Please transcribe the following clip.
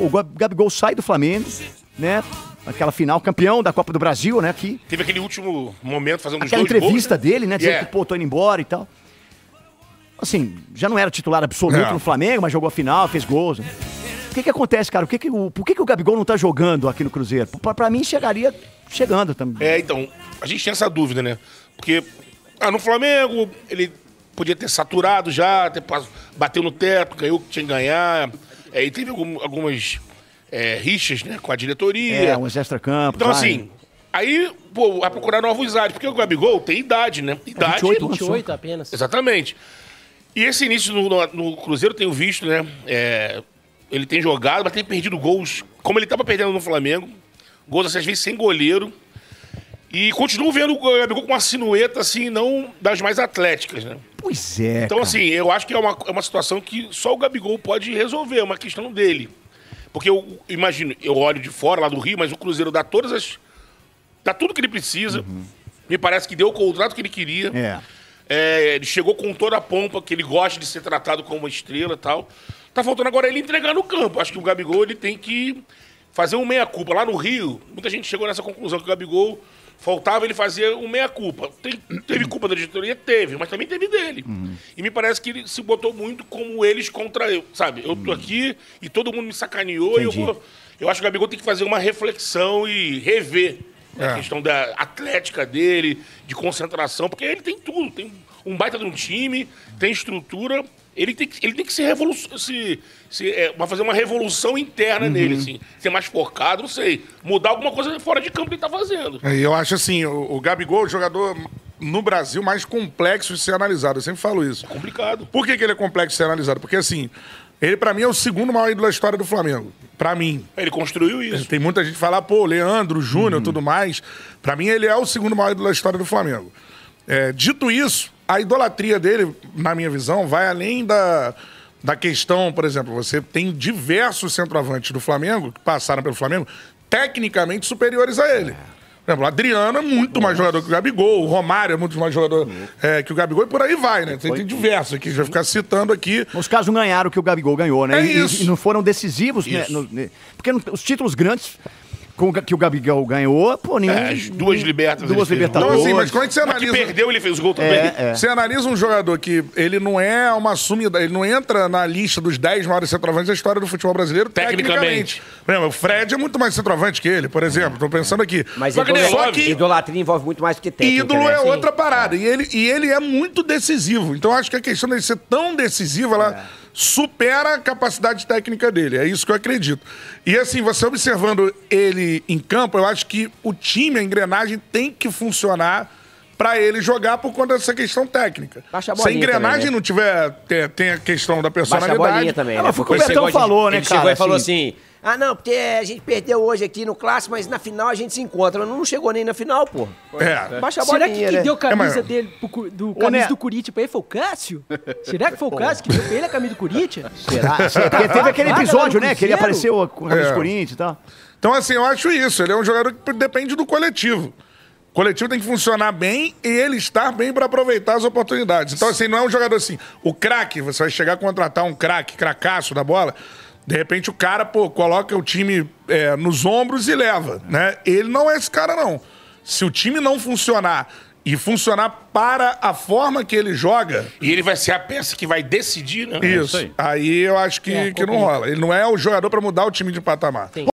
o Gabigol sai do Flamengo, né? Aquela final, campeão da Copa do Brasil, né? Que teve aquele último momento fazendo aquela os dois entrevista gols, né? dele, né? Dizendo que, pô, tô indo embora e tal. Assim, já não era titular absoluto no Flamengo, mas jogou a final, fez gols. Né? O que acontece, cara? Por que o Gabigol não tá jogando aqui no Cruzeiro? Pra mim, chegaria chegando também. Então, a gente tem essa dúvida, né? Porque no Flamengo, ele podia ter saturado já, bateu no teto, ganhou o que tinha que ganhar. E teve algumas rixas, né, com a diretoria. Uns extra-campos. Então, assim, aí, pô, vai procurar novos ares. Porque o Gabigol tem idade, né? Idade. 28 apenas. Exatamente. E esse início no Cruzeiro, tenho visto, né? Ele tem jogado, mas tem perdido gols, como ele estava perdendo no Flamengo. Gols, assim, às vezes, sem goleiro. E continuo vendo o Gabigol com uma sinueta, assim, não das mais atléticas, né? Pois é, Então, assim, eu acho que é uma situação que só o Gabigol pode resolver, é uma questão dele. Porque eu imagino, eu olho de fora, lá do Rio, mas o Cruzeiro dá dá tudo que ele precisa. Me parece que deu o contrato que ele queria. Ele chegou com toda a pompa, que ele gosta de ser tratado como uma estrela e tal. Tá faltando agora ele entregar no campo. Acho que o Gabigol ele tem que fazer um meia-culpa. Lá no Rio, muita gente chegou nessa conclusão que o Gabigol faltava ele fazer um meia-culpa. Teve culpa da diretoria? Teve, mas também teve dele. E me parece que ele se botou muito como eles contra eu, sabe? Eu tô aqui e todo mundo me sacaneou. E eu acho que o Gabigol tem que fazer uma reflexão e rever a questão da atlética dele, de concentração, porque ele tem tudo. Tem um baita de um time, tem estrutura. Ele tem que fazer uma revolução interna nele, assim. Ser mais focado, não sei. Mudar alguma coisa fora de campo que ele tá fazendo. Eu acho assim, o Gabigol é o jogador no Brasil mais complexo de ser analisado. Eu sempre falo isso. É complicado. Por que ele é complexo de ser analisado? Porque assim, ele pra mim é o segundo maior ídolo da história do Flamengo. Pra mim. Ele construiu isso. Tem muita gente que fala, pô, Leandro, Júnior, tudo mais. Pra mim ele é o segundo maior ídolo da história do Flamengo. Dito isso, a idolatria dele, na minha visão, vai além da questão, por exemplo, você tem diversos centroavantes do Flamengo, que passaram pelo Flamengo, tecnicamente superiores a ele. Por exemplo, o Adriano é muito mais jogador que o Gabigol, o Romário é muito mais jogador que o Gabigol, e por aí vai, né? Tem diversos aqui, já ficar citando aqui. Os casos não ganharam o que o Gabigol ganhou, né? Isso. E não foram decisivos, né? Porque os títulos grandes que o Gabigol ganhou, pô, ninguém... Duas Libertadores. Então, assim, mas quando a gente analisa... que perdeu, ele fez o gol também. Você analisa um jogador que ele não é uma sumida, ele não entra na lista dos 10 maiores centroavantes da história do futebol brasileiro, tecnicamente. Por exemplo, o Fred é muito mais centroavante que ele, por exemplo. Tô pensando aqui. Mas só que idolatria envolve muito mais do que técnica. Ídolo né? é outra parada. E ele é muito decisivo. Então, acho que a questão dele ser tão decisivo, ela supera a capacidade técnica dele. É isso que eu acredito. E assim, você observando ele em campo, eu acho que o time, a engrenagem, tem que funcionar pra ele jogar por conta dessa questão técnica. Se a engrenagem também, né? Não tiver... Tem a questão da personalidade... Baixa a bolinha também, né? Foi o que o Betão falou, né, cara? Ele chegou e falou assim... não, porque a gente perdeu hoje aqui no Clássico, mas na final a gente se encontra. Não chegou nem na final, pô. Baixa a bolinha, será que deu camisa dele, camisa do Corinthians pra ele foi o Cássio? Será que foi o Cássio que deu pra ele a camisa do Corinthians? Será? Porque teve aquele episódio, né? Que ele apareceu com a camisa do Corinthians e tal. Então, assim, eu acho isso. Ele é um jogador que depende do coletivo. O coletivo tem que funcionar bem e ele estar bem para aproveitar as oportunidades. Então, assim, não é um jogador assim... O craque, você vai chegar a contratar um cracaço da bola... De repente o cara, coloca o time nos ombros e leva, né? Ele não é esse cara, não. Se o time não funcionar e funcionar para a forma que ele joga... E ele vai ser a peça que vai decidir, né? Isso. Aí eu acho que não rola. Ele não é o jogador para mudar o time de patamar.